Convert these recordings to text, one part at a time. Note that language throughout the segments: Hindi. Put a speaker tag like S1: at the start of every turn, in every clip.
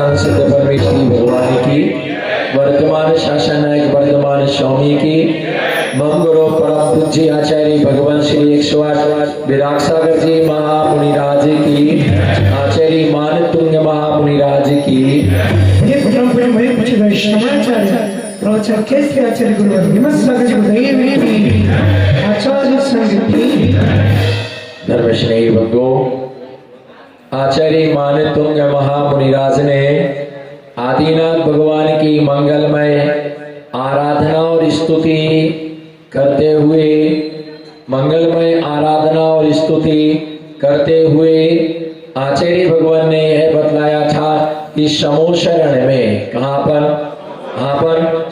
S1: सिद्ध परमेश्वरी भगवान की, वर्तमान शासन नायक वर्तमान स्वामी की, मम गुरु परम पूज्य आचार्य भगवान श्री 108 विराग सागर जी महामुनिराज की, आचार्य मान तुंग महामुनिराज की।
S2: प्रवचन केसरी आचार्य गुरुवर हिमत सागर जी दैवी आचार्य संग की
S1: धर्मश्रेणी भक्तों, आचार्य मान तुंग महामुनिराज ने आदिनाथ भगवान की मंगलमय आराधना और स्तुति करते हुए आचार्य भगवान ने यह बतलाया था कि समो शरण में, कहाँ पर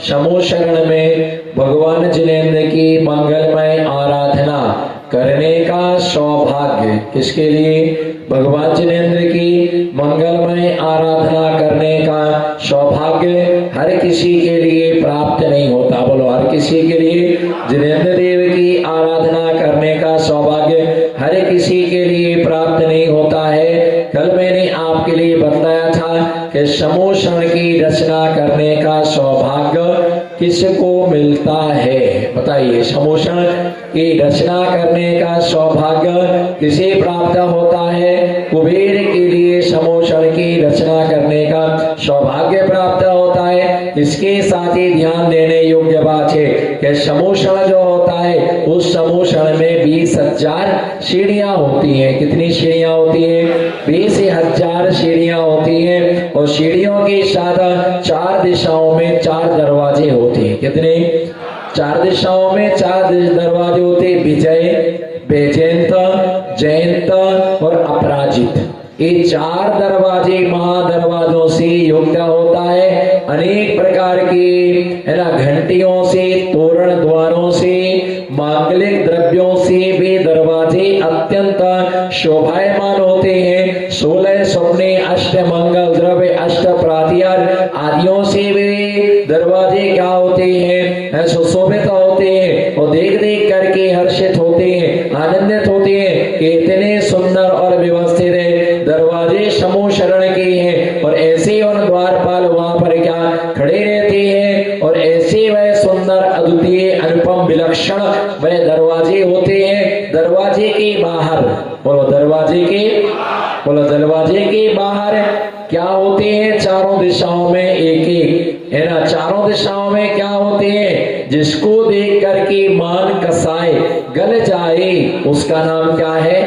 S1: समो शरण में भगवान जिनेन्द्र की मंगलमय आराधना करने का सौभाग्य किसके लिए? भगवान जिनेन्द्र की मंगलमय आराधना करने का सौभाग्य हर किसी के लिए प्राप्त नहीं होता। बोलो, हर किसी के लिए जिनेन्द्र देव की आराधना करने का सौभाग्य हर किसी के लिए प्राप्त नहीं होता है। कल मैंने आपके लिए बतलाया था कि समोषण की रचना करने का सौभाग्य किसको मिलता है? बताइए, समोषण की रचना करने का सौभाग्य किसे प्राप्त होता है? कुबेर के लिए समोषण की रचना करने का सौभाग्य प्राप्त होता है। इसके साथ ही ध्यान देने योग्य बात है कि समोषण जो होता है उस समोषण में 20,000 सीढ़ियां होती हैं। कितनी सीढ़ियां होती हैं? 20,000 सीढ़ियां होती हैं और सीढ़ियों के साथ 4 दिशाओं में 4 दरवाजे होते हैं। कितने? 4 दिशाओं में 4 दरवाजे होते हैं। विजय, वैजयंत, जयंत और अपराजित। ये 4 दरवाजे महादरवाजों से युक्त होता है। अनेक प्रकार की घंटियों से, तोरण द्वारों से, मांगलिक द्रव्यों से भी दरवाजे अत्यंत शोभायमान होते हैं। 16 स्वप्ने, अष्ट मंगल द्रव्य, अष्ट प्रातिहार आदियों से भी दरवाजे क्या होते हैं? सुशोभित होते हैं और देख देख करके हर्षित होते हैं, आनंदित होते हैं कि इतने सुंदर और व्यवस्थित दरवाजे समूह शरण के हैं। और ऐसे उन द्वारपाल वहां पर क्या खड़े रहते हैं और ऐसे वह सुंदर, अद्वितीय, अनुपम, विलक्षण वह दरवाजे होते हैं। दरवाजे के बाहर, बोलो दरवाजे के बाहर क्या होते हैं? चारों दिशाओं में एक एक, है ना? चारों दिशाओं में क्या होते हैं? जिसको देख करके मान कसाए गल जाए उसका नाम क्या है?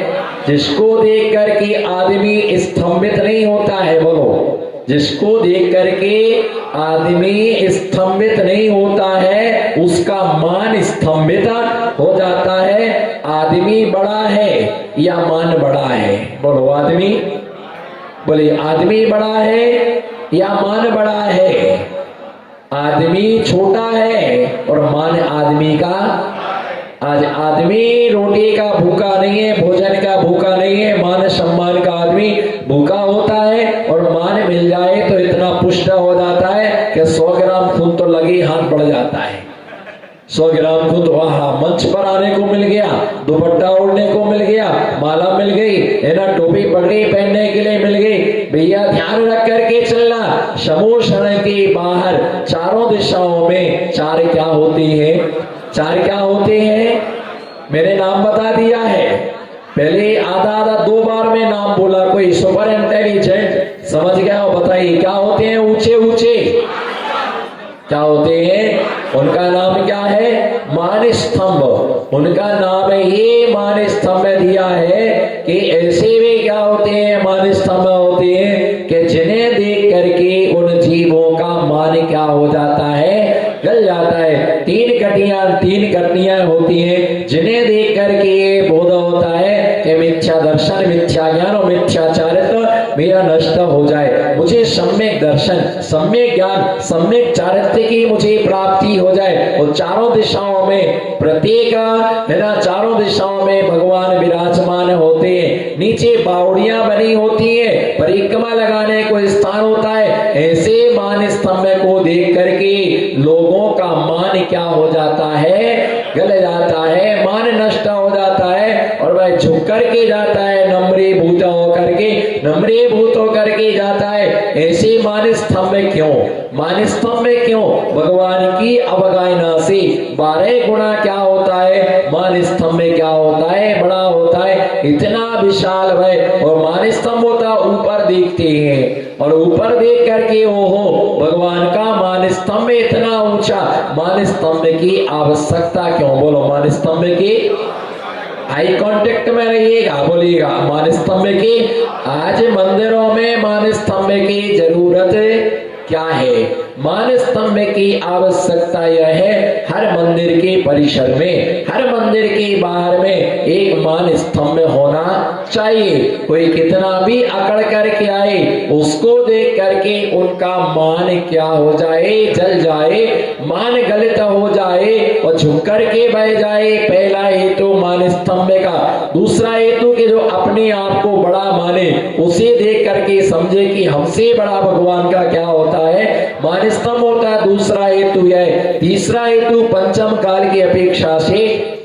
S1: जिसको देख करके आदमी स्तंभित नहीं होता है। बोलो, जिसको देख करके आदमी स्तंभित नहीं होता है उसका मान स्तंभित हो जाता है। आदमी बड़ा है या मान बड़ा है? बोलो, आदमी बड़ा है या मान बड़ा है? आदमी छोटा है और मान आदमी का। आज आदमी रोटी का भूखा नहीं है, भोजन का भूखा नहीं है, मान सम्मान का आदमी भूखा होता है। और मान मिल जाए तो इतना पुष्ट हो जाता है कि 100 ग्राम खून तो लगे हाथ बढ़ जाता है। 100 ग्राम खून तो वहां मंच पर आने को मिल गया, दुपट्टा ओढ़ने को मिल गया, माला मिल गई, है ना, टोपी पगड़ी पहनने के लिए मिल गई। भैया ध्यान रख करके चलना, समूह शरण के बाहर चारों दिशाओं में 4 क्या होती है? 4 क्या होते हैं? मैंने नाम बता दिया है। पहले आधा 2 बार में नाम बोला। कोई सुपर इंटेलिजेंट समझ गया हो? बताइए क्या होते हैं? ऊंचे क्या होते हैं? उनका नाम क्या है? मान स्तंभ। उनका नाम है, ये मान स्तंभ दिया है कि ऐसे भी क्या होते हैं? मान स्तंभ होते हैं कि जिन्हें देख करके उन जीवों का मान क्या हो जाता है? गल जाता है। 3 कटियां होती हैं जिन्हें देख करके ये बोध होता है कि मिथ्या दर्शन, मिथ्या ज्ञान और मिथ्याचारित्र मेरा नष्ट हो जाए। मुझे सम्यक दर्शन, सम्यक ज्ञान, सम्यक चारित्र की मुझे प्राप्ति हो जाए। और चारों दिशाओं में प्रत्येक, है ना, चारों दिशाओं में भगवान विराजमान होते हैं। नीचे बावड़ियां बनी होती है, परिक्रमा लगाने को स्थान होता है। ऐसे मान स्तंभ को देख करके लोगों का मान क्या हो जाता है? गल जाता है, मान नष्ट हो जाता है और वह है, झुक करके जाता है, नम्रीभूत होकर के जाता है। ऐसे मान स्तंभ क्यों? मान स्तंभ क्यों? भगवान की अवगाहना से 12 गुना क्या होता है, मान स्तंभ क्या होता है, बड़ा होता है, इतना विशाल है। और मान स्तंभ होता ऊपर देखते हैं, और ऊपर देख करके ओहो भगवान का मान स्तंभ इतना ऊंचा, मान स्तंभ की आवश्यकता क्यों? बोलो मान स्तंभ की, आई कांटेक्ट में रहिएगा, बोलिएगा मान स्तंभ की। आज मंदिरों में मान स्तंभ की जरूरत क्या है? मान स्तंभ की आवश्यकता यह है, हर मंदिर के परिसर में, हर मंदिर के बाहर में एक मान स्तंभ होना चाहिए। कोई कितना भी अकड़ करके आए, उसको देख करके उनका मान क्या हो जाए, जल जाए, मान गलित हो जाए और झुक करके बह जाए। पहला हेतु मान स्तंभ का। दूसरा हेतु कि जो अपने आप को बड़ा माने, उसे देख करके समझे कि हमसे बड़ा भगवान का क्या होता है, मान स्तंभ होता है। दूसरा हेतु है। तीसरा हेतु पंचम काल की अपेक्षा से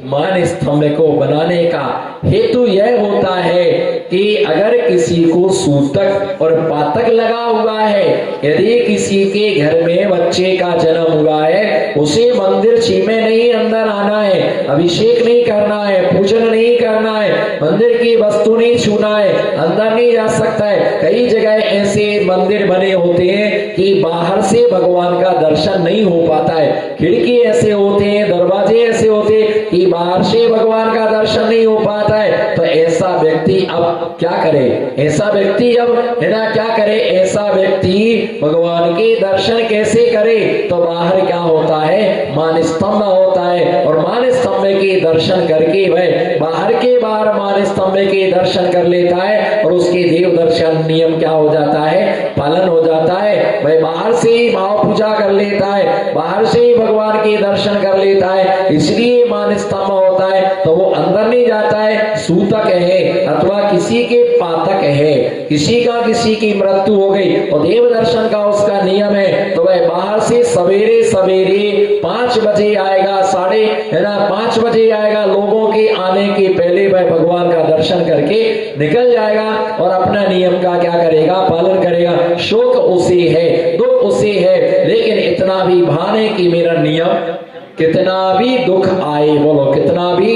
S1: मान स्तंभ को बनाने का हेतु यह होता है कि अगर किसी को सूतक और पातक लगा हुआ है, यदि किसी के घर में बच्चे का जन्म हुआ है, उसे मंदिर में नहीं अंदर आना है, अभिषेक नहीं करना है, पूजन नहीं करना है, मंदिर की वस्तु नहीं छूना है, अंदर नहीं जा सकता है। कई जगह ऐसे मंदिर बने होते हैं कि बाहर से भगवान का दर्शन नहीं हो पाता है, खिड़की ऐसे होते हैं, दरवाजे ऐसे होते हैं कि बाहर से भगवान का दर्शन नहीं हो पाता है। तो ऐसा व्यक्ति अब क्या करे? ऐसा व्यक्ति अब है ना क्या करे? ऐसा व्यक्ति भगवान के दर्शन कैसे करे? तो बाहर क्या होता है, मान स्तंभ होता है, और मान स्तंभ के दर्शन करके वह बाहर के बाहर मान स्तंभ के दर्शन कर लेता है, और उसके देव दर्शन नियम क्या हो जाता है, पालन हो जाता है। वह बाहर से ही भाव पूजा कर लेता है, बाहर से ही भगवान के दर्शन कर लेता है, इसलिए मान स्तंभ होता है। तो वो अंदर नहीं जाता है। सूतक है अथवा किसी के पातक है, किसी की मृत्यु हो गई और देव दर्शन का उसका नियम है, तो वह बाहर से सवेरे सवेरे 5 बजे आएगा, 5:30 बजे आएगा। लोगों के आने के पहले वह भगवान का दर्शन करके निकल जाएगा और अपना नियम का क्या करेगा, पालन करेगा। शोक उसे है, दुख उसे है, लेकिन इतना भी भान है कि मेरा नियम कितना भी दुख आए, बोलो कितना भी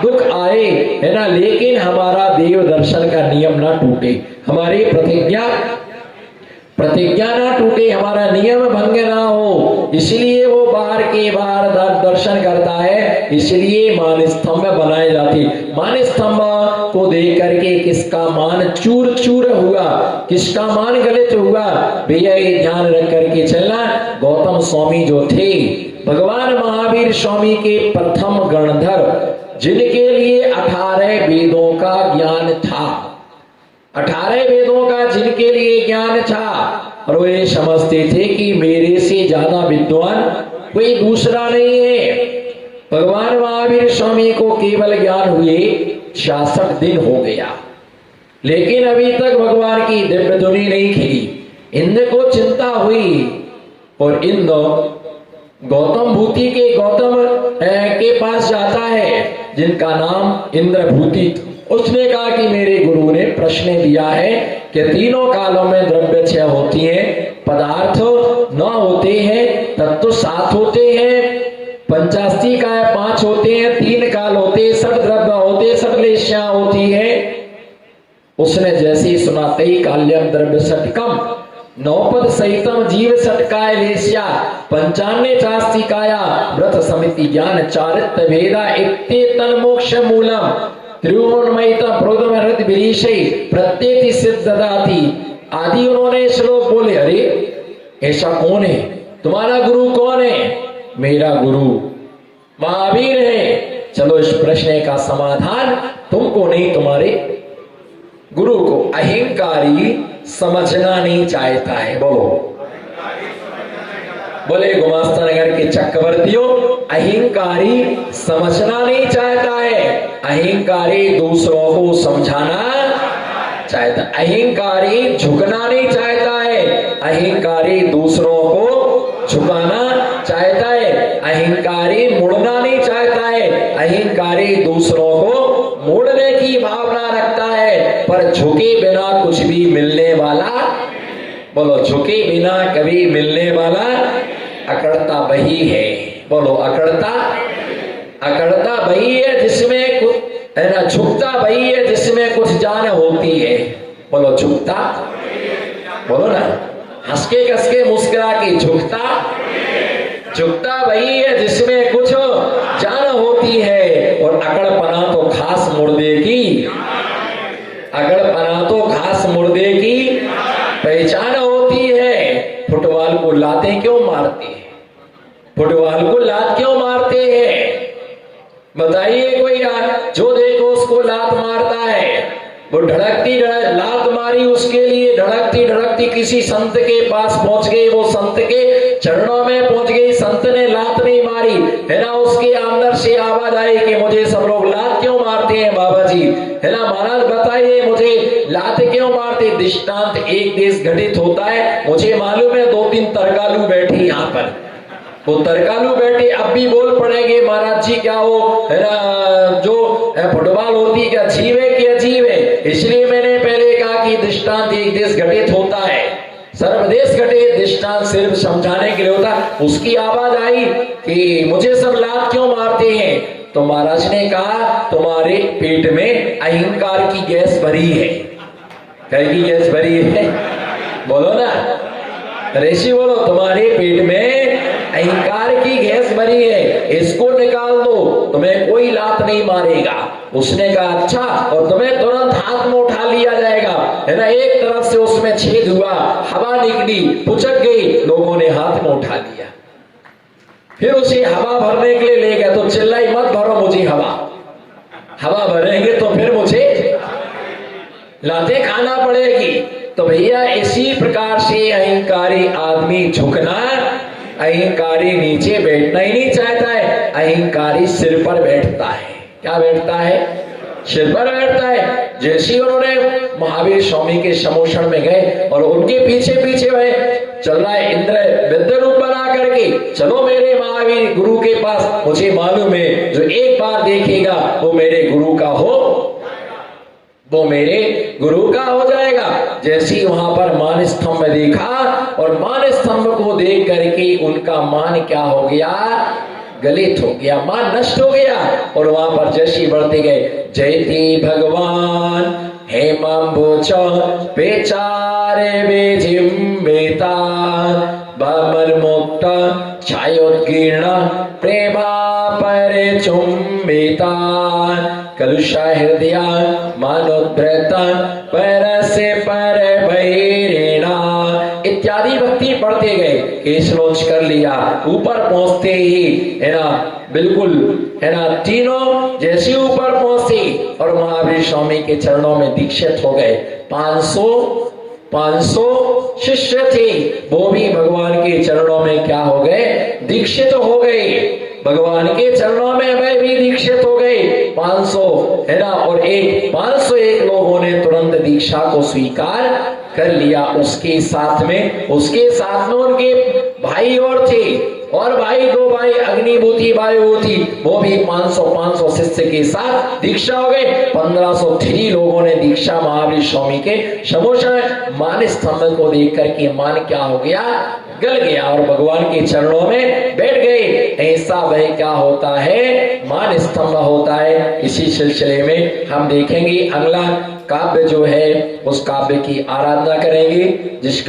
S1: दुख आए, है ना, लेकिन हमारा देव दर्शन का नियम ना टूटे, हमारी प्रतिज्ञा ना टूटे, हमारा नियम भंग ना हो, इसलिए वो बाहर के बाहर दर्शन करता है। इसलिए मान स्तंभ बनाए जाते। मान स्तंभ को देख करके किसका मान चूर चूर हुआ, किसका मान गलित हुआ, भैया ये ध्यान रख करके चलना। गौतम स्वामी जो थे, भगवान महावीर स्वामी के प्रथम गणधर, जिनके लिए 18 वेदों का ज्ञान था, 18 वेदों का जिनके लिए ज्ञान था, और वे समझते थे कि मेरे से ज्यादा विद्वान कोई दूसरा नहीं है। भगवान महावीर स्वामी को केवल ज्ञान हुए 66 दिन हो गया, लेकिन अभी तक भगवान की दिव्य धुनी नहीं खिली। इंद्र को चिंता हुई और इंद्र गौतम भूति के गौतम के पास जाता है, जिनका नाम इंद्रभूति। उसने कहा कि मेरे गुरु ने प्रश्न दिया है कि तीनों कालों में द्रव्य 6 होती हैं, पदार्थ 9 होते हैं, तत्व 7 होते हैं, पंचास्ती का 5 होते हैं, 3 काल होते हैं, 60 द्रव्य होते, 60 लेश्या होती है। उसने जैसे ही सुना तई काल्यम द्रव्य षटकम नौपद सहितम जीव षटकाय लेश्या 95 चास्तिकाया व्रत समिति ज्ञान चारित्र भेदा इत्ते तन्मोक्ष मूलम त्रिभुवनमयिता प्रोदम हृदय विरीशै प्रत्येति सिद्धदाति आदि उन्होंने श्लोक बोले। अरे ऐसा कौन है, तुम्हारा गुरु कौन है? मेरा गुरु महावीर है। चलो इस प्रश्न का समाधान तुमको नहीं, तुम्हारे गुरु को। अहंकारी समझना नहीं चाहता है, बोले गुमास्ता नगर के चक्रवर्तियों, अहंकारी समझना नहीं चाहता है, अहंकारी दूसरों को समझाना चाहता, अहंकारी झुकना नहीं चाहता है, अहंकारी दूसरों को झुकाना चाहता है, अहंकारी मुड़ना नहीं चाहता है, अहंकारी दूसरों को मोड़ने की भावना रखता है, पर झुके बिना कुछ भी मिलने वाला, बोलो झुके बिना कभी मिलने वाला अकड़ता वही है। बोलो अकड़ता वही है जिसमें कुछ है ना, झुकता वही है जिसमें कुछ जान होती है। बोलो झुकता, बोलो ना, हंस के कस के मुस्कुरा के झुकता वही है जिसमें कुछ जान होती है। और अकड़पना तो खास मुर्दे की, अकड़पना तो खास मुर्दे की पहचान होती है। फुटबॉल को लातें क्यों मारते हैं? फुटबॉल को लात क्यों मारते हैं? बताइए कोई यार, जो देखो उसको लात मारता है। वो धड़कती लात मारी, उसके लिए धड़कती किसी संत के पास पहुंच गई, वो संत के चरणों में पहुंच गई, संत ने लात नहीं मारी है ना। उसके अंदर से आवाज आई कि मुझे सब लोग लात क्यों मारते हैं बाबा जी, है ना, महाराज बताइए मुझे लात क्यों मारते? दृष्टांत एक देश घटित होता है, मुझे मालूम है 2-3 तरकालू बैठे यहाँ पर, वो तरकालू बैठे अब भी बोल पड़ेंगे महाराज जी क्या हो, है ना, जो फुटबॉल होती क्या जीव है कि अजीब है। इसलिए मैंने पहले कहा कि दृष्टांत एक देश घटित होता है, सर्वदेश घटित दृष्टांत सिर्फ समझाने के लिए होता। उसकी आवाज आई कि मुझे सब लात क्यों मारते हैं? तो महाराज ने कहा तुम्हारे पेट में अहंकार की गैस भरी है। क्या की गैस भरी है? बोलो ना, ऋषि बोलो, तुम्हारे पेट में अहंकार की गैस भरी है, इसको निकाल दो, तुम्हें कोई लात नहीं मारेगा। उसने कहा अच्छा, और तुम्हें तुरंत हाथ में उठा लिया जाएगा, है ना। एक तरफ से उसमें छेद हुआ, हवा निकली, पुचक गई, लोगों ने हाथ में उठा लिया। फिर उसे हवा भरने के लिए ले गए, तो चिल्लाई मत भरो मुझे हवा भरेंगे तो फिर मुझे लातें खाना पड़ेगी। तो भैया इसी प्रकार से अहंकारी आदमी झुकना, अहंकारी नीचे बैठना ही नहीं चाहता है, अहंकारी सिर पर बैठता है। क्या बैठता है? सिर पर बैठता है। जैसे उन्होंने महावीर स्वामी के समोषण में गए और उनके पीछे वह चल रहा है इंद्र विद्य रूप बना करके, चलो मेरे महावीर गुरु के पास, मुझे मालूम है जो एक बार देखेगा वो मेरे गुरु का हो, वो मेरे गुरु का हो जाएगा। जैसे ही वहां पर मान स्तंभ देखा, और मान स्तंभ को देख करके उनका मान क्या हो गया? गलित हो गया, मान नष्ट हो गया। और वहां पर जैसे बढ़ते गए, जयति भगवान हेमाम्बोच पेचारे बेजिम्बेता बामर मुक्त छायोत्कीर्ण प्रेमा पर चुम्बिता कलुषा हृदय मानोद्भृत परसे पर भैरिणा इत्यादि भक्ति पढ़ते गए। केश लॉन्च कर लिया, ऊपर पहुंचते ही है ना, बिल्कुल है ना, तीनों जैसे ऊपर पहुंचे और महावीर स्वामी के चरणों में दीक्षित हो गए। 500 शिष्य थे, वो भी भगवान के चरणों में क्या हो गए? दीक्षित हो गए। भगवान के चरणों में वे भी दीक्षित हो गए 500, है ना। और 501 लोगों ने तुरंत दीक्षा को स्वीकार कर लिया। उसके साथ में उनके भाई और थे, और भाई 2 भाई अग्निभूति वायुभूति, वो भी 500 शिष्य के साथ दीक्षा हो गए। 1503 लोगों ने दीक्षा महावीर स्वामी के समोषण मान स्तंभ को देख करके मान क्या हो गया? गल गया और भगवान के चरणों में बैठ गए। ऐसा वह क्या होता है? मान स्तंभ होता है। इसी सिलसिले में हम देखेंगे अगला काव्य जो है, उस काव्य की आराधना करेंगे जिसका